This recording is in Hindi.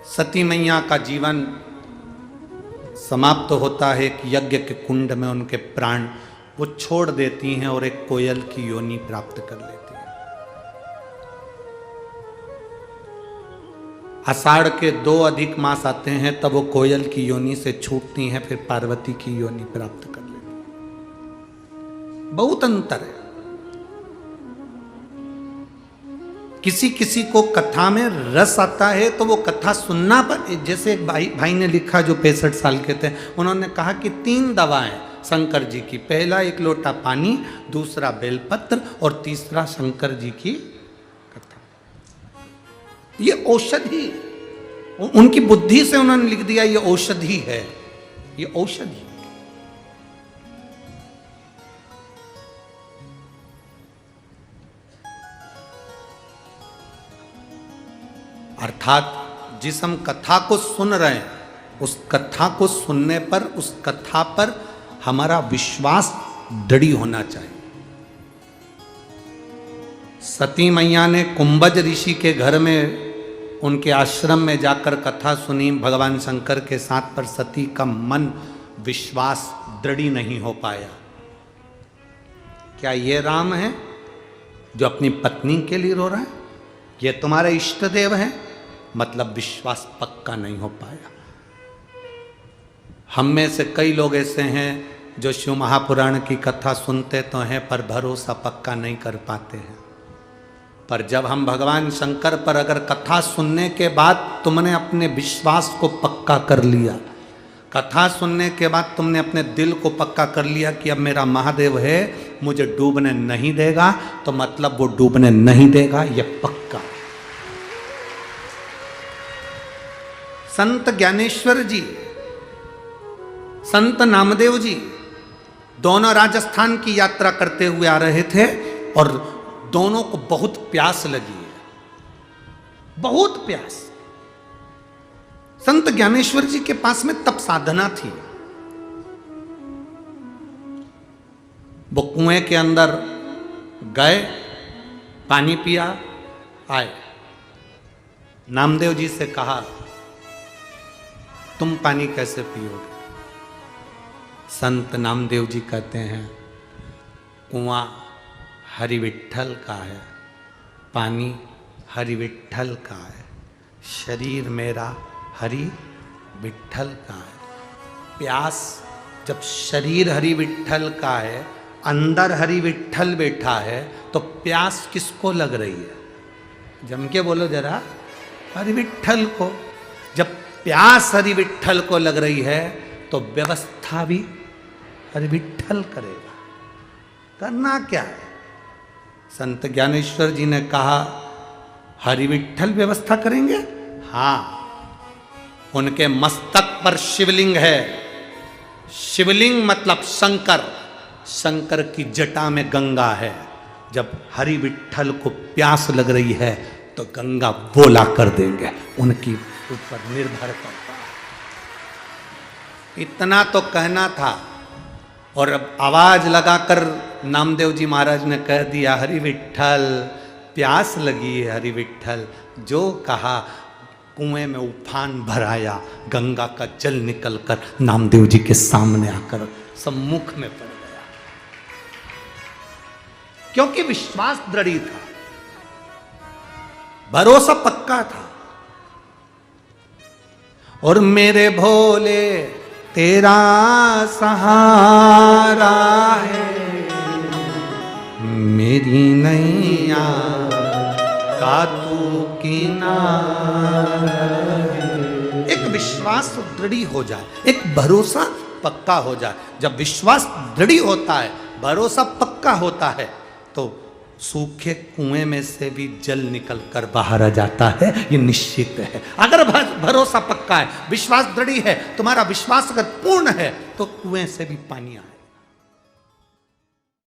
सती मैया का जीवन समाप्त होता है एक यज्ञ के कुंड में, उनके प्राण वो छोड़ देती हैं और एक कोयल की योनि प्राप्त कर लेती हैं। आषाढ़ के 2 अधिक मास आते हैं तब वो कोयल की योनि से छूटती हैं, फिर पार्वती की योनि प्राप्त कर लेती हैं। बहुत अंतर है। किसी किसी को कथा में रस आता है तो वो कथा सुनना पर, जैसे एक भाई ने लिखा जो 65 साल के थे, उन्होंने कहा कि 3 दवाएं शंकर जी की, पहला 1 लोटा पानी, दूसरा बेलपत्र और तीसरा शंकर जी की कथा। ये औषधि, उनकी बुद्धि से उन्होंने लिख दिया ये औषधि है, ये औषधि। अर्थात जिस हम कथा को सुन रहे हैं, उस कथा को सुनने पर, उस कथा पर हमारा विश्वास दृढ़ होना चाहिए। सती मैया ने कुंभज ऋषि के घर में, उनके आश्रम में जाकर कथा सुनी भगवान शंकर के साथ, पर सती का मन विश्वास दृढ़ नहीं हो पाया। क्या ये राम है जो अपनी पत्नी के लिए रो रहा है? ये तुम्हारे इष्ट देव है? मतलब विश्वास पक्का नहीं हो पाया। हम में से कई लोग ऐसे हैं जो शिव महापुराण की कथा सुनते तो हैं पर भरोसा पक्का नहीं कर पाते हैं। पर जब हम भगवान शंकर पर अगर कथा सुनने के बाद तुमने अपने विश्वास को पक्का कर लिया, कथा सुनने के बाद तुमने अपने दिल को पक्का कर लिया कि अब मेरा महादेव है, मुझे डूबने नहीं देगा, तो मतलब वो डूबने नहीं देगा, यह पक्का। संत ज्ञानेश्वर जी, संत नामदेव जी दोनों राजस्थान की यात्रा करते हुए आ रहे थे और दोनों को बहुत प्यास लगी है, बहुत प्यास। संत ज्ञानेश्वर जी के पास में तप साधना थी। वो कुएं के अंदर गए, पानी पिया, आए। नामदेव जी से कहा तुम पानी कैसे पियोगे? संत नामदेव जी कहते हैं कुआं हरि विट्ठल का है, पानी हरि विट्ठल का है, शरीर मेरा हरि विट्ठल का है। प्यास जब शरीर हरि विट्ठल का है, अंदर हरि विट्ठल बैठा है, तो प्यास किसको लग रही है? जम के बोलो जरा, हरि विट्ठल को। जब प्यास हरि विट्ठल को लग रही है तो व्यवस्था भी हरि विट्ठल करेगा। करना क्या है? संत ज्ञानेश्वर जी ने कहा हरि विट्ठल व्यवस्था करेंगे। हाँ, उनके मस्तक पर शिवलिंग है। शिवलिंग मतलब शंकर, शंकर की जटा में गंगा है। जब हरि विट्ठल को प्यास लग रही है तो गंगा बोला कर देंगे, उनकी ऊपर निर्भर करता है। इतना तो कहना था और अब आवाज लगाकर नामदेव जी महाराज ने कह दिया हरि विट्ठल प्यास लगी है, हरि विट्ठल। जो कहा, कुएं में उफान भराया, गंगा का जल निकलकर नामदेव जी के सामने आकर सम्मुख में पड़ गया, क्योंकि विश्वास दृढ़ था, भरोसा पक्का था। और मेरे भोले तेरा सहारा है, मेरी नैया का तू किनारा है। एक विश्वास दृढ़ हो जाए, एक भरोसा पक्का हो जाए। जब विश्वास दृढ़ होता है, भरोसा पक्का होता है, तो सूखे कुएं में से भी जल निकलकर बाहर आ जाता है, ये निश्चित है। अगर भरोसा पक्का है, विश्वास दृढ़ है, तुम्हारा विश्वास अगर पूर्ण है, तो कुएं से भी पानी आए।